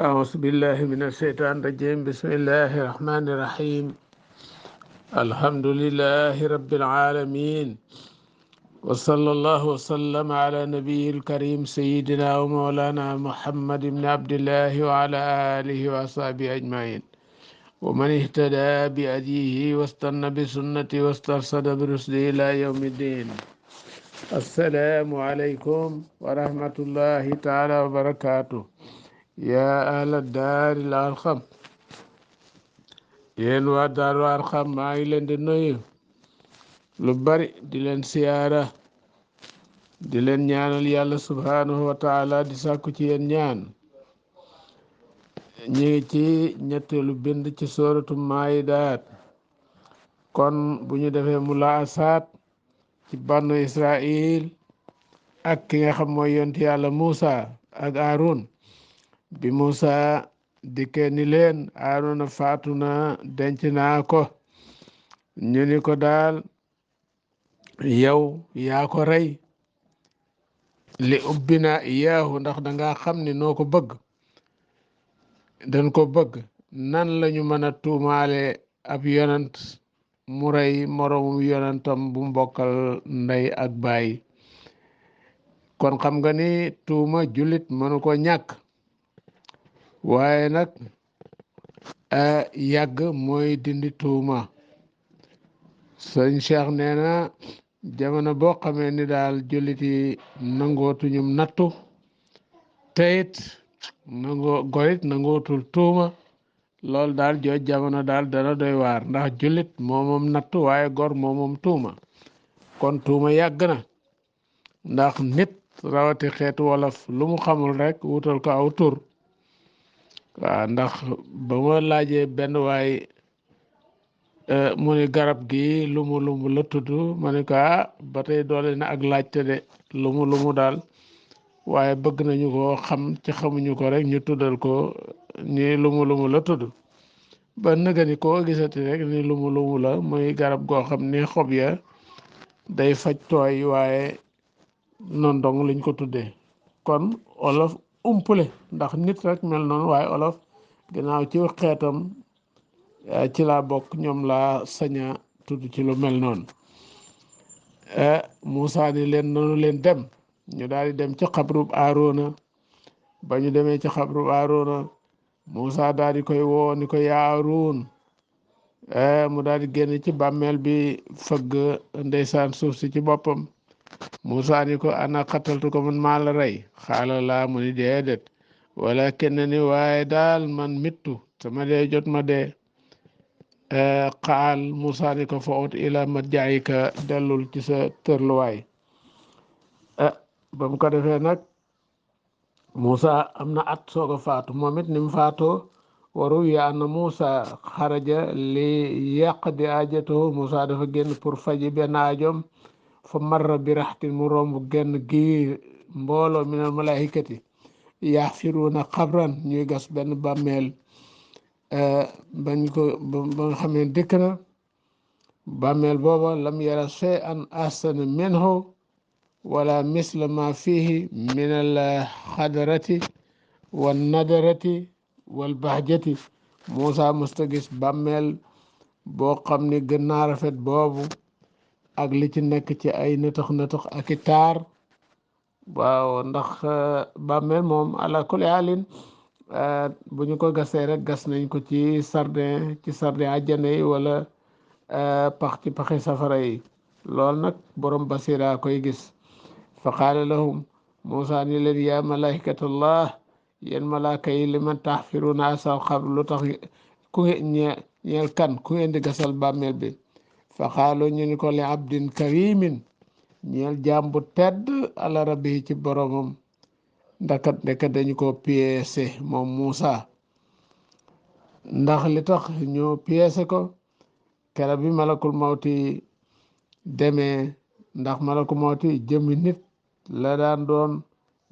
أعوذ بالله من الشيطان الرجيم بسم الله الرحمن الرحيم الحمد لله رب العالمين وصلى الله وسلم على نبي الكريم سيدنا ومولانا محمد بن عبد الله وعلى آله وصحبه أجمعين ومن اهتدى بهديه واستنى بسنته واسترشد برشده إلى يوم الدين. السلام عليكم ورحمة الله تعالى وبركاته. yaa ahla daari l arxam yéen waa daaru arxam maa ngi leen di nuyu lu bari di leen siyaara di leen ñaanal yàlla subhanahu wa taala di sàkku ci yéen ñaan. ñi ngi ci ñetteelu bind ci sooratu maayidaat. kon bu ñu defee mulaasaat ci bannu Israil ak ki nga xam mooy yonti yàlla Muusa ak Aaron bi Muusa dikkee ni leen Aaroona faatu na denc naa ko, ñu ni ko daal yow yaa ko rey li ubbina iyaahu ndax danga xam ni noo ko bëgg dañ ko bëgg. nan lañu mën a tuumaale ab yonant mu rey moroomum yonantam bu mbokkal ndey ak baay? kon xam nga ni tuuma jullit mënu ko ñàkk, waaye nag yàgg mooy dindi tuuma. sëñ Cheikh nee na jamono boo xamee ni daal jullit yi nangootuñum nattu teyit gorit nangootul tuuma, loolu daal jooj jamono daal dana doy waar, ndax jullit moomoom nattu waaye gor moomoom tuuma. kon tuuma yàgg na, ndax nit rawati xeetu wolof lu mu xamul rek wutal ko aw tur. waaw ndax ba ma laajee benn waay mu ni garab gi lumu la tudd, ma ne ko ba tey doole na ak laajte de, lumu daal, waaye bëgg nañu ko xam ci xamuñu ko rek ñu tuddal ko ni lumu la tudd. ba nëga ni koo gisati rek ni lumu la, muy garab goo xam ni xob ya day faj tooy, waaye noonu dong lañ ko tuddee. kon olof umpule ndax nit rek mel noonu, waaye olof ginnaaw ci xeetam ci laa bokk, ñoom laa saña tudd ci lu mel noonu. Moussa ni leen noonu leen dem, ñu daal di dem ci xabrub Aaroona. ba ñu demee ci xabrub Aaroona, Moussa daal di koy woo ni ko yaa Aaroon. mu daal di génn ci bàmmeel bi fëgg ndeysaan suuf si ci boppam. Moussa ni ko ana xataltu ko, man maa la rey? xaala laa, mu ni déedéet, wala kenn ni waaye daal man mittu sama dee jot ma dee. xaal Moussa ni ko fa ut ila madjaika, dellul ci sa tërluwaay. ba mu ko defee nag Moussa am na at soog a faatu. moom it ni mu faatoo waru yaa na Moussa xaraja li yàq di ajatoo. Moussa dafa génn pour faji benn aajoom, fa marra bi raxtin mu romb genn giir mbooloo minal malaikati yaxfiruuna xabran, ñuy gas benn bàmmeel. bañ ko ba nga xamee dëkk na bàmmeel booba lam yara shay'an ahsana minhu wala misla ma fihi min al xadarati wal nadarati wal bahjati. Moussa musta gis bàmmeel boo xam ni gën naa rafet boobu, ak li ci nekk ci ay nëtëx ak i taar. waaw ndax bàmmeel moom ala kulli halin bu ñu ko gasee rek gas nañ ko ci sardin àjjana yi, wala pax ci paxi safara yi. loolu nag borom basira koy gis. fa qaala lahum, Moussa ni leen yaa malaikatallah, yéen malaaka yi li man taxfiruuna asal xabr, lu tax ku ñeel kan ku ngeen di gasal bàmmeel bi? fa qaalu, ñu ni ko li abdin karimin, ñeel jaam bu tedd ala rabbi ci boromam. ndeket dañu ko piyeese moom Moussa. ndax li tax ñu piyeese ko, kera bi malakul mawti demee, ndax malakul mawti jëmmi nit la daan doon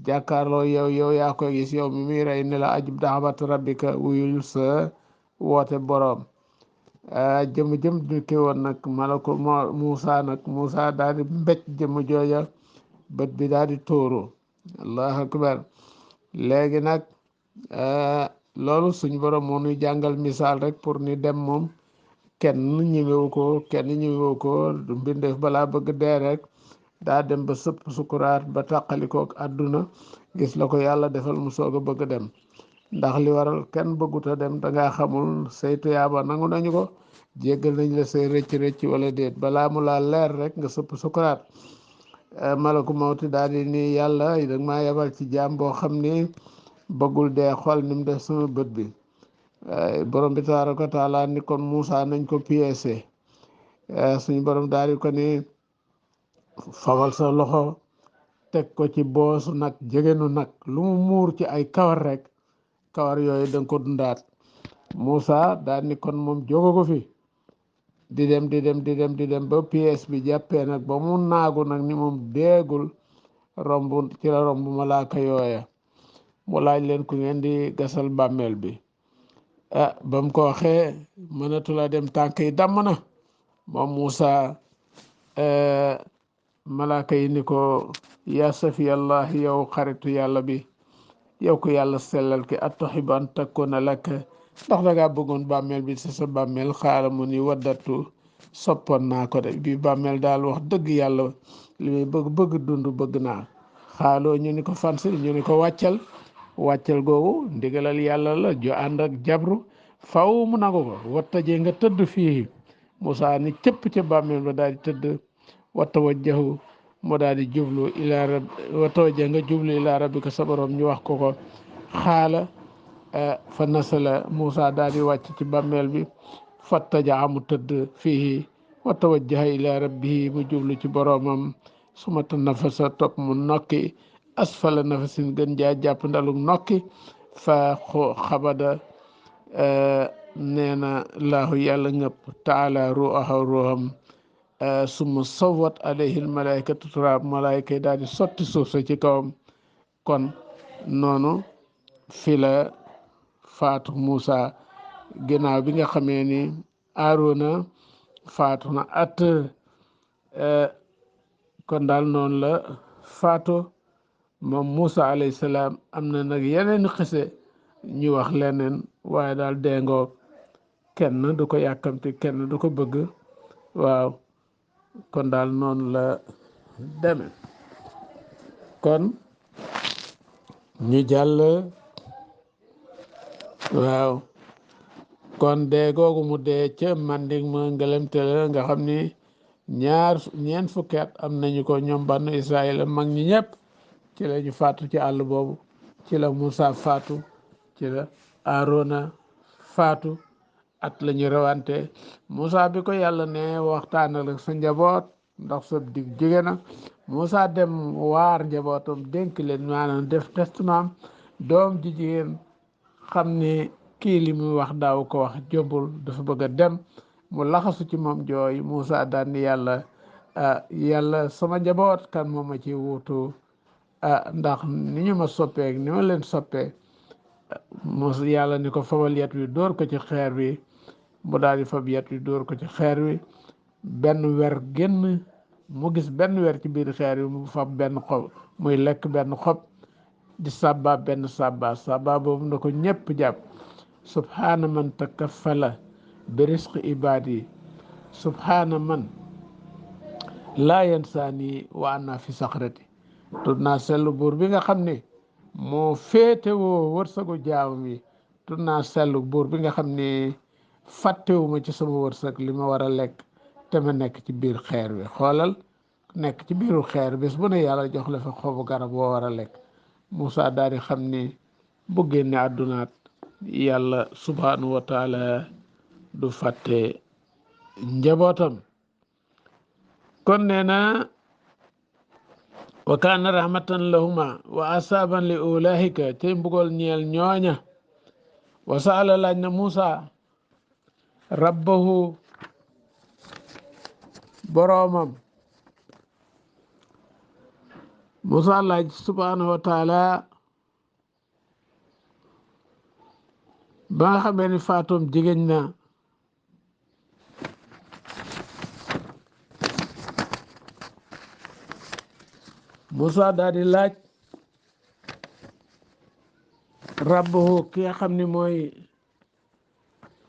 jàkkaarloo yow yaa koy gis, yow mi muy rey ne la ajib daxabat rabbika, wuyul sa woote borom. jëm dukke woon nag malakul Moussa nag Moussa daal di mbéj jëmm jooja, bët bi daal di tóoru. allahu akbar. léegi nag loolu suñ borom moo nuy jàngal misaal rek pour ni dem moom kenn ñemewu ko kenn ñemewu ko mbindeef balaa bëgg dee rek daa dem ba sëpp sukuraat ba tàqalikook àdduna gis la ko yàlla defal mu soog a bëgg dem ndax li waral kenn bëggut a dem dangaa xamul say tuyaaba nangu nañu ko jéggal nañ la say rëcc rëcc wala déet balaa mu laa leer rek nga sëpp sukuraat malaku mawti daal di ni yàlla danga maa yebal ci jaam boo xam ni bëggul dee xool ni mu def sama bët bi borom bi tabaaraka wa taala ni kon Moussa nañ ko piécé suñu borom daal di ko ni fawal sa loxo teg ko ci boosu nag jegenu nag lu mu muur ci ay kawar rek kawar yooyu danga ko dundaat Moussa daal ni kon moom jóge ko fi di dem di dem di dem di dem ba pièce bi jàppee nag ba mu naagu nag ni moom déegul romb ci la romb malaaka yooya mu laaj leen ku ngeen di gasal bàmmeel bi ba mu ko waxee mënatu la dem tànk yi damm na moom Moussa malaaka yi ni ko yaa safiyallah yow xaritu yàlla bi yow ko yàlla sellal ki atuhibu an takuna lak ndax dangaa bëggoon bàmmeel bi ci sa bàmmeel xaala mu ni waddatu soppoon naa ko de bi bàmmeel daal wax dëgg yàlla li muy bëgg dund bëgg naa xaaloo ñu ni ko fansil ñu ni ko wàccal googu ndigalal yàlla la jo ànd ak jabru faw mu nangu ko wattaje nga tëdd fii Moussa ni cëpp ca bàmmeel ba daal di tëdd watta wajjahu mu daal di jublu ilaa rab watta wajja nga jublu ilaa rabbika sa borom ñu wax ko xaala fa nasala Moussa daal di wàcc ci bàmmeel bi fattaja mu tëdd fii wa tawajjaha ila rabbihi mu jublu ci boromam suma tanafasa topp mu nokki asfala nafasin gën jaa jàpp ndaluk nokki fa xabada nee na laahu yàlla ngëpp taala ruuxam suma sawat alayhi almalaikatu turaab malaayka yi daal di sotti suuf sa ci kawam kon noonu fi la faatu Moussa ginnaaw bi nga xamee ni Aarona faatu na kon daal noonu la faatu moom Moussa alayhi salaam am na nag yeneen xise ñu wax leneen waaye daal deengoog kenn du ko yàkkamti kenn du ko bëgg waaw kon daal noonu la deme kon ñu jàll waaw kon dee googu mu dee ca manding ma ngelemte la nga xam ni ñeent fukki at am nañu ko ñoom banu Israël mag ñi ñëpp ci la ñu faatu ci àll boobu ci la Moussa faatu ci la Arona faatu at la ñu rawante Moussa bi ko yàlla ne waxtaanal ak sa njaboot ndax sa dig jege na Moussa dem waar njabootam dénk leen maanaam def testament doom ji jigéen xam ne kii li muy wax daaw ko wax jombul dafa bëgg a dem mu laxasu ci moom jooy Moussa daan ni yàlla sama njaboot kan moo ma ci wuutu ndax ni ñu ma soppeek ni ma leen soppee Moussa yàlla ni ko fabal yat wi dóor ko ci xeer wi mu daal di fab yat wi dóor ko ci xeer wi benn wer génn mu gis benn wer ci biir xeer wi mu fab benn xob muy lekk benn xob di sàbba benn sàbba boobu na ko ñëpp jàpp subhaana man takaffala bi risqi ibaadi subhaana man laa yansaani wa ana fi saxrati tudd naa sellu buur bi nga xam ne moo féetewoo wërsëgu jaamam yi tudd naa sellu buur bi nga xam ne fàttewuma ci sama wërsëg li ma war a lekk te ma nekk ci biir xeer wi xoolal nekk ci biiru xeer bés bu ne yàlla jox la fa xobu garab boo war a lekk Moussa daal di xam ni bu génne àddunaat yàlla subhanahu wa taala du fàtte njabootam kon nee na wa kaana rahmatan lahuma wa asaban li ulahika tey mbugal ñeel ñooña wa saala laaj na Moussa rabbahu boroomam Moussa laaj subhanahu wa taala ba nga xamee ni faatoom jigéen na Moussa daal di laaj rabbuhu ki nga xam ni mooy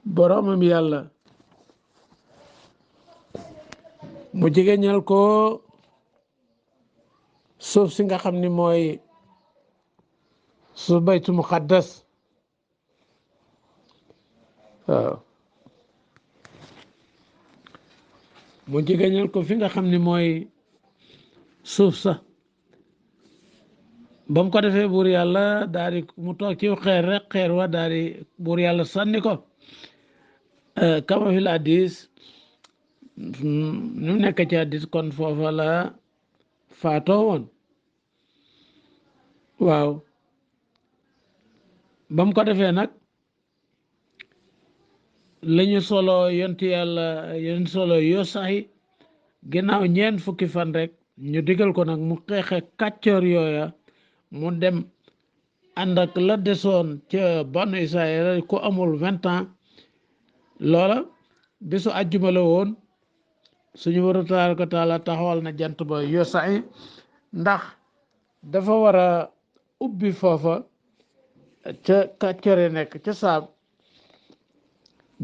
boromam yàlla mu jegeñal ko suuf si nga xam ni mooy suuf baytu muqaddas waaw mu jegeñal ko fi nga xam ni mooy suuf sa ba mu ko defee buur yàlla daal di mu toog ci xeer rek xeer wa daal di buur yàlla sànni ko kama fil hadis ñu nekk ci hadis kon foofa la faatoo woon waaw ba mu ko defee nag lañu solo yonti yàlla yéen solo yoo saxi ginnaaw ñeent fukki fan rek ñu digal ko nag mu xeexe kàccoor yooya mu dem ànd ak la desoon ca banu Israël ku amul 20 ans loola bisu àjjuma la woon suñu war a tabaaraka taala taxawal na jant ba yoo saxi ndax dafa war a ubbi foofa ca kàccoore nekk ca saab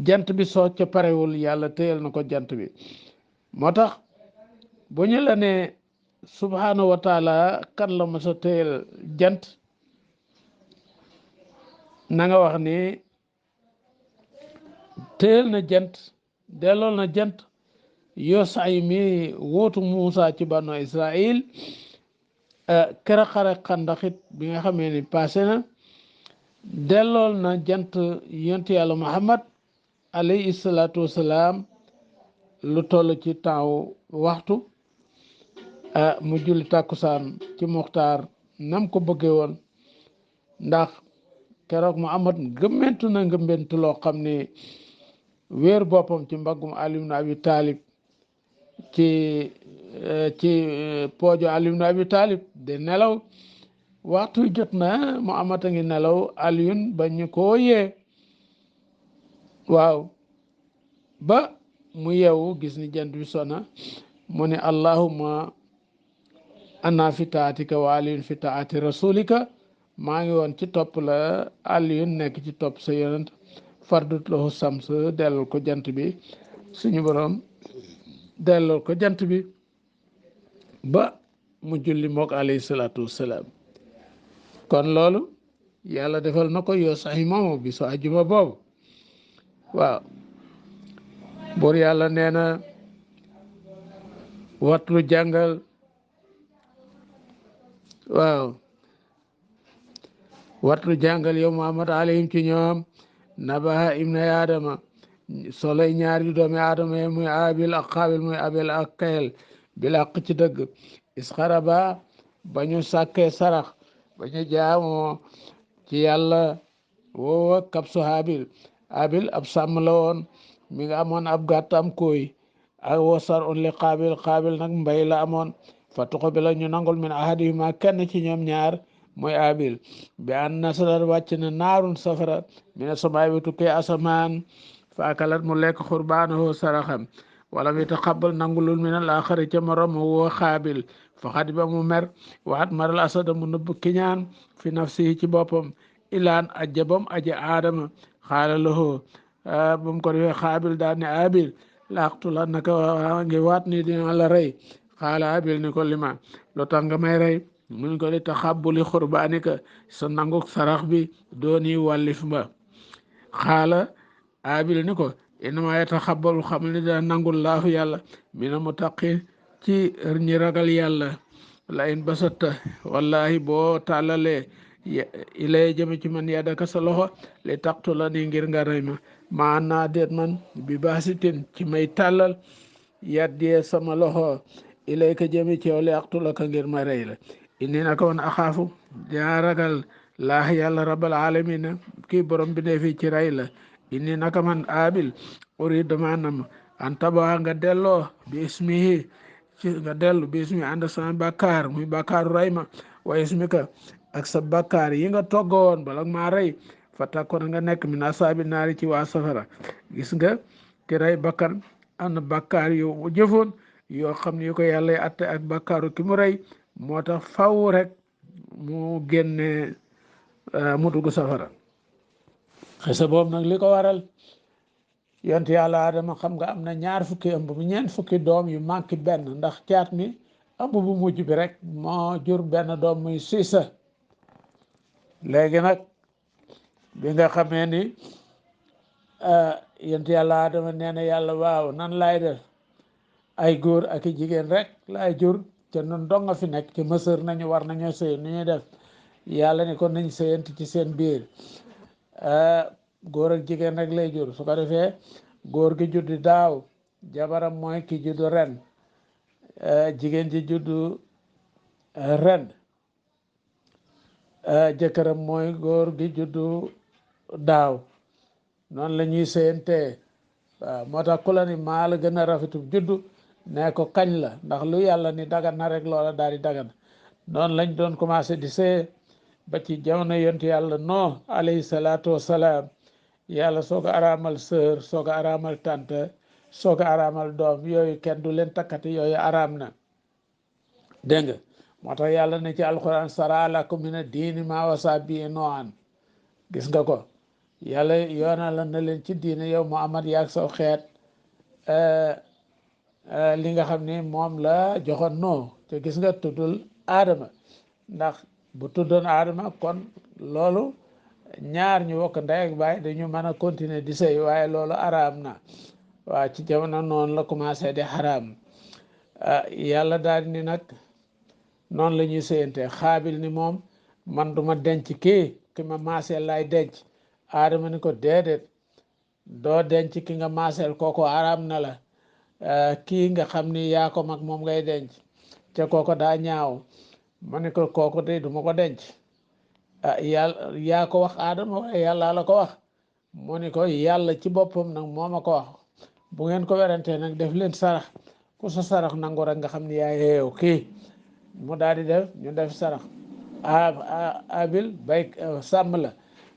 jant bi soo ca parewul yàlla téyal na ko jant bi moo tax bu ñu la ne subhanahu wa taala kan la masa téyal jant na nga wax ni téyal na jant dellool na jant Yoosay mi wóotu Muusa ci banu Israil kera xare xandaxit bi nga xamee ni passé na dellool na jant yonent yàlla Muhammad alayhi salaatu wasalaam lu toll ci temps waxtu mu julli tàkkusaan ci muxtaar nam ko bëggee woon ndax keroog Muhammad ngëmmentu na ngëmmentu loo xam ne wéer boppam ci mbaggum Ali ibn Abi Talib ci poojo Ali ibn Abi Talib de nelaw waxtu jot na Muhammad a ngi nelaw Aliyun ba ñu ko yee waaw ba mu yeewu gis ni jant bi sona mu ne allahumma ana fi taatika wa aliyun fi taati rasulika maa ngi woon ci topp la aliyun nekk ci topp sa yonent fardut lahu sams dellal ko jant bi suñu borom dellal ko jant bi ba mu julli mook alayhi salaatu wassalaam kon loolu yàlla defal na ko yoo saxi moomu bi so ajjuma boobu waaw buur yàlla nee na watlu jàngal waaw watlu jàngal yow Muhammad alayhim ci ñoom nabaha ibna adama soley ñaari doomi adama yi muy abil ak xaabil muy abel ak kayel bil ak ci dëgg isxaraba ba ñu sàkkee sarax ba ñu jaamoo ci yàlla woowa kabsu habil abil ab sàmm la woon mi nga amoon ab gàtt am koy ak wasar un li xaabil nag mbay la amoon fa tuxu bi la ñu nangul min ahadihima kenn ci ñoom ñaar mooy abil bi an nasalat wàcc na naarun safara mina samaay bi tukkee asamaan fa akalat mu lekk xurbaanahu saraxam wala mi taxabal nangulul min al axari ca morom woo xaabil fa xadi ba mu mer waat maral asada mu nëbb kiñaan fi nafsihi ci boppam ilaan ajabam aja aadama xaala lahu ba mu ko defee xaabil daal ne abil laaqtula naka ngi waat ni dina la rey xaala abil ni ko lima lu tax nga may rey mun ko di taxabbuli xurbaanika sa nanguk sarax bi dooni wàllif ba xaala abil ni ko innama yataxabbalu xamal ni dina nangul laahu yàlla mina muttaqin ci ñi ragal yàlla la in basatta wallahi boo tàllalee ilay jëme ci man yadaka sa loxo li taqtula ni ngir nga rey ma maa naa déet man bi baasitin ci may tàllal yaddee sama loxo ilay ka jëme ci yow li aqtula ka ngir ma rey la inni naka woon axaafu daa ragal laax yàlla rabbal alamina kii borom bi ne fii ci rey la inni naka man abil uri damanam an taba nga delloo bi ismihi ci nga dellu bi ismi ànd sama bàkkaar muy bàkkaaru rey ma wa ismika ak sa bàkkaar yi nga toggoon bala maa rey fa takkoon nga nekk min asaabi naari ci waa safara gis nga ki rey bakkan am na bàkkaar yu jëfoon yoo xam ne yu ko yàlla atte ak bàkkaaru ki mu rey moo tax faw rek mu génne mu dugg safara. xisa boobu nag li ko waral yont yàlla Adama xam nga am na ñaar fukki ëmb bu ñeent fukki doom yu manqué benn ndax caat mi ëmb bu mujj bi rek moo jur benn doom muy Siisa. léegi nag bi nga xamee ni yont yàlla Adama nee na yàlla waaw nan laay def ay góor ak i jigéen rek laay jur te nun dong nga fi nekk ci mësër nañu war nañoo sëy nu ñuy def yàlla ni ko nañ sëyanti ci seen biir góor ak jigéen rek lay jur su ko defee góor gi juddu daaw jabaram mooy ki juddu ren jigéen ji juddu ren jëkkëram mooy góor gi juddu daaw noonu la ñuy sëyantee waaw moo tax ku la ni maa la gën a rafetu juddu ne ko kañ la ndax lu yàlla ni dagan na rek loola daal di dagan noonu lañ doon commencé di sëy ba ci jamono yontu yàlla Nuh alayhi salaatu wasalaam yàlla soog a araamal sœur soog a araamal tante soog a araamal doom yooyu kenn du leen takkati yooyu araam na dégg nga moo tax yàlla ne ci alquran sara lakum mina diini maa wasa bii Nuuhan gis nga ko yàlla yoonal na leen ci diine yow Muhammad yaag saw xeet li nga xam ni moom la joxoon Nuh te gis nga tuddul Adama ndax bu tuddoon Adama kon loolu ñaar ñu bokk ndey ak baay dañu mën a continuer di sëy waaye loolu araam na waaw ci jamono noonu la commencé di xaraam yàlla daal ni nag noonu la ñuy sëyante xaabil ni moom man duma denc kii ki ma maaseel lay denc Adama ni ko déedéet doo denc ki nga maaseel kooku araam na la kii nga xam ni yaa ko mag moom ngay denc te kooko daa ñaaw ma ni ko kooku de duma ko denc yàlla yaa ko wax Adama waaye yàlla la ko wax mu ni ko yàlla ci boppam nag moo ma ko wax bu ngeen ko werantee nag def leen sarax ku sa sarax nangu rek nga xam ni yaa yeew kii mu daal di def ñu def sarax abil bay sàmm la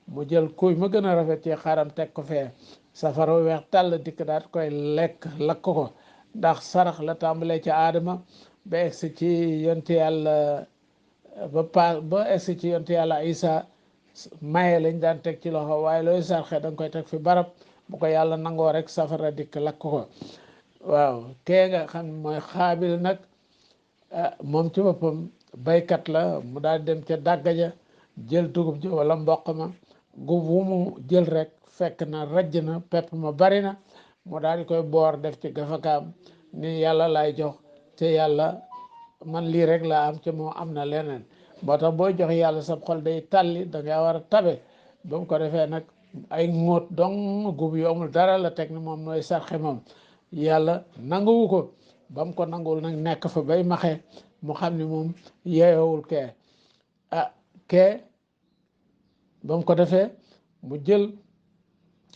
mu jël kuy ma gën a rafet ci xaram teg ko fee safara weex tàll dikk daal koy lekk lakk ko ndax sarax la tàmbalee ci Adama ba egsi ci yonte yàlla ba egsi ci yonte yàlla Isa maye lañ daan teg ci loxo waaye looy sarxe da nga koy teg fi barab bu ko yàlla nangoo rek safara dikk lakk ko waaw kee nga xam mooy xaabil nag moom ci boppam baykat la mu daal dem ca dàggaja jël dugub ji wala mboq ma gub wu mu jël rek fekk na rajj na pepp ma bari na mu daal di koy boor def ci gafakaam ni yàlla lay jox te yàlla man lii rek laa am ci moom am na leneen boo tax booy jox yàlla sa xol day tàlli da nga war a tabe ba mu ko defee nag ay ŋóot dong gub yu amul dara la teg ni moom nooy sarxe moom yàlla nanguwu ko ba mu ko nanguwul nag nekk fa bay maxe mu xam ni moom yeeyowul kee kee ba mu ko defee mu jël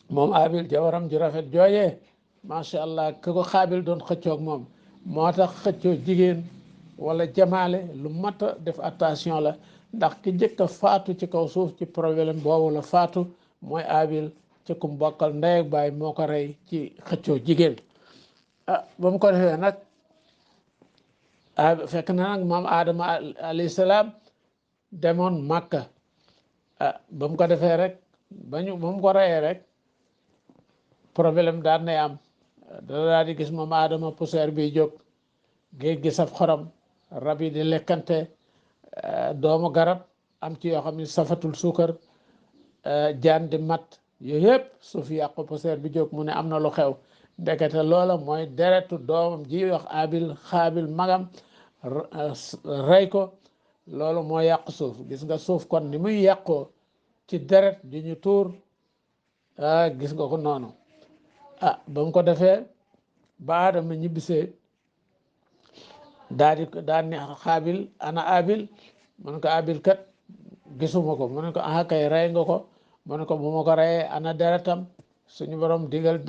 moom abil jawaram ju rafet jooyee macha allah ki ko xaabil doon xëccoog moom moo tax xëccoo jigéen wala jamaale lu mat a def attention la ndax ki njëkk a faatu ci kaw suuf ci problème boobu la faatu mooy abil ci kum bokkal ndey ak baay moo ko rey ci xëccoo jigéen ba mu ko defee nag fekk na nag maam Adama alayhi salaam demoon Makka ba mu ko defee rek ba mu ko reyee rek problème daan nay am dana daal di gis moom Adama poussière bi jóg géej gi saf xorom rab yi di lekkante doomu garab am ci yoo xam ne safatul suukar jaan di mat yooyu yëpp suuf yàqu poussière bi jóg mu ne am na lu xew ndekete loola mooy deretu doomam ji wax abil xaabil magam rey ko loolu moo yàq suuf gis nga suuf kon ni muy yàqoo ci deret ju ñu tuur gis nga ko noonu ba mu ko defee ba Adama ñibbisee daal ne xaabil ana abil mu ne ko abil kat gisuma ko mu ne ko kay rey nga ko mu ne ko bu ma ko reyee ana deretam suñu borom digal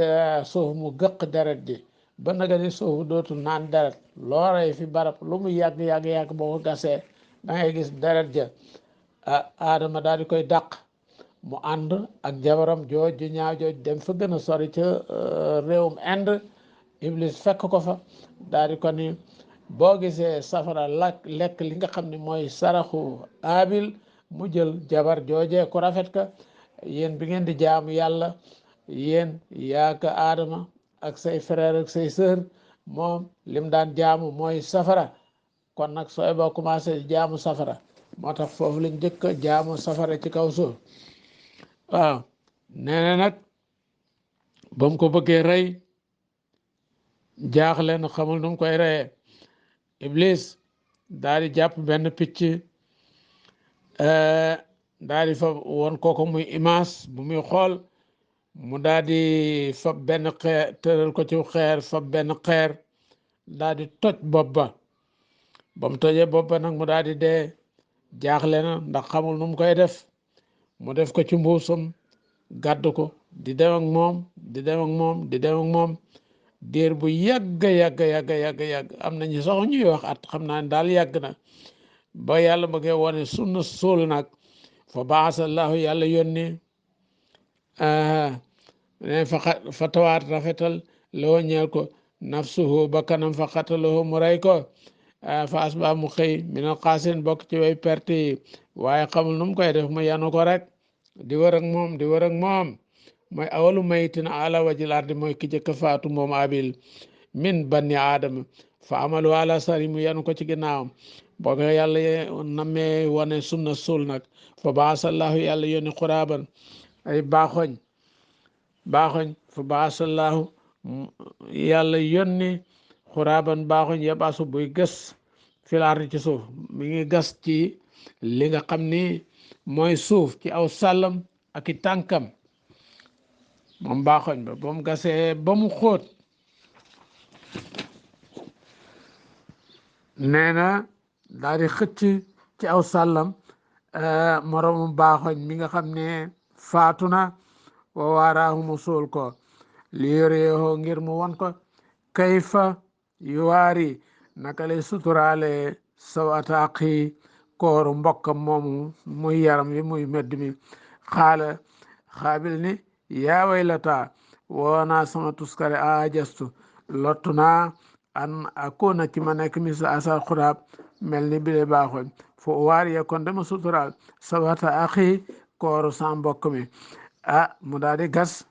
suuf mu gëq deret ji ba naga ni suuf dootul naan deret loo rey fi barab lu mu yàgg boo ko gasee da ngay gis deret ja Adama daal di koy dàq mu ànd ak jabaram jooj ju ñaaw jooj dem fa gën a sori ca réewum Inde Iblis fekk ko fa daal di ko ni boo gisee safara lekk li nga xam ne mooy saraxu abil mu jël jabar joojee ku rafet ka yéen bi ngeen di jaamu yàlla yéen yaaka aadama ak say frère ak say sœur moom lim daan jaamu mooy safara kon nag sooy boo commencé jaamu safara moo tax foofu lañ njëkk a jaamu safara ci kaw suuf waaw nee na nag ba mu ko bëggee rey jaaxle na xamul nu mu koy reyee iblis daal di jàpp benn picc daal di fa woon kooko muy image bu muy xool mu daal di fab benn xeer tëral ko ci xeer fab benn xeer daal di toj bopp ba mu tojee bopp ba nag mu daal di dee jaaxle na ndax xamul nu mu koy def mu def ko ci mbuusam gàddu ko di dem ak moom di dem ak moom di dem ak moom diir bu yàgg am nañu sax ñuy wax at xam naa ne daal yàgg na ba yàlla bëggee wane sunna suul nag fa baasallahu yàlla yónni ne fa tawaat rafetal loo ñeel ko nafsuhu ba kanam fa xatalahu mu rey ko fa asba mu xëy minal xaasin bokk ci way perte yi waaye xamul nu mu koy def mu yanu ko rek di wër ak moom di wër ak moom mooy awalu mayitin ala wajil ardi mooy ki jëkk faatu moom abil min banni aadama fa amalu ala sari mu yanu ko ci ginnaawam boo ko yàlla namee wane sunna suul nag fa baasallahu yàlla yónni xuraaban ay baaxoñ fa baasallahu yàlla yónni xuraaban baaxoñ yabaasu buy gas fil ardi ci suuf mi ngi gas ci li nga xam ni mooy suuf ci aw sàllam ak i tànkam moom baaxoñ ba mu gasee ba mu xóot nee na daal di xëcc ci aw sàllam moroomu baaxoñ mi nga xam ne faatu na wa waaraahu mu suul ko li yoreexoo ngir mu won ko kayfa yu waari naka lay suturaale sawata aqi kooru mbokkam moomu muy yaram wi muy medd mi xaala xaabil ni yaa waylata woonaa sama tuskare ajastu lottu naa an akuna ci ma nekk misla asal xuraab mel ni bile baaxoñ fo waari ya kon dama suturaal sawata aqi kooru sa mbokk mi mu daal di gas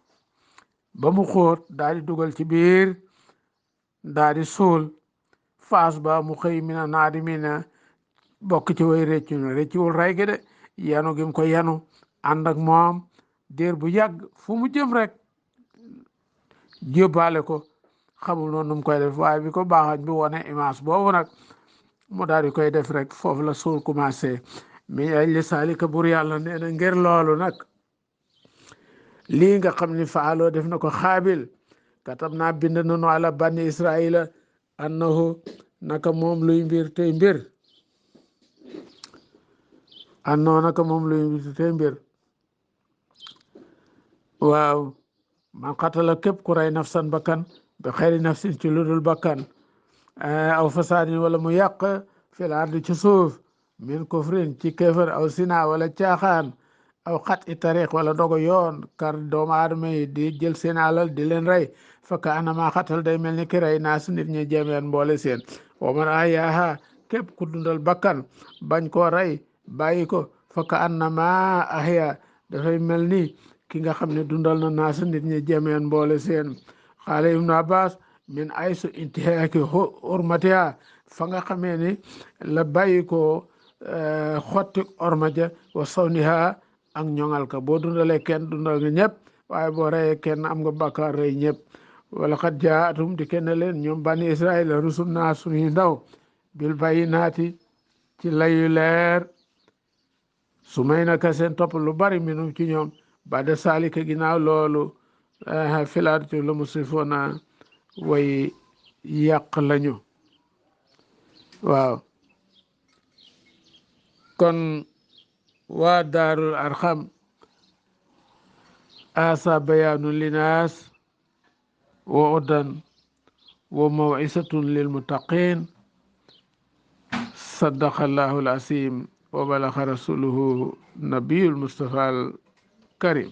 ba mu xóot daal di dugal ci biir daal di suul faas ba mu xëy mina naadi mina bokk ci way réccuwul rey gi de yanu gim ko yanu ànd ak moom diir bu yàgg fu mu jëm rek jébbale ko xamul noonu mu koy def waaye bi ko baaxañ bi wone image boobu nag mu daal di koy def rek foofu la suul commencé mi ay li saalika bur yàlla nee na ngir loolu nag lii nga xam ni faaloo def na ko xaabil katab naa bind nanu ala banni israila annahu naka moom luy mbir tey mbir annoo naka moom luy mbir tey mbir waaw man xatala képp ku rey nafsan bakkan bi xayri nafsin ci ludul bakkan aw fasaadin wala mu yàq fil ardi ci suuf min kufrin ci kéefër aw sina wala caaxaan aw xat i tariq wala dogo yoon kar doomu aadama yi di jël seen alal di leen rey fakka anama xatal day mel ni ki rey naas nit ñi jemeen mboole seen wa man ahyaha képp ku dundal bakkan bañ koo rey bàyyi ko fakka anama ahya dafay mel ni ki nga xam ne dundal na naas nit ñi jemeen mboole seen xaala ibnu abbas min aysu intihaaki hurmatiha fa nga xamee ni la bàyyi ko xotti ormaja wa sawniha ak ñoŋal ka boo dundalee kenn dundal nga ñëpp waaye boo reyee kenn am nga bàkkaar rey ñëpp wala xat jaatum di kenn leen ñoom bani israil rusul naa suñuy ndaw bil bayyinaati ci layu leer su may naka seen topp lu bari minum ci ñoom ba de saalika ginnaaw loolu filaat ci la musrifoona way yàq lañu waaw kon waa daarul arxam asa bayaanu linaas wa udan wa mawisatun lilmuttaqin sadaqa allahu alasim wa balaxa rasuluhu nabiyul mustafa al karim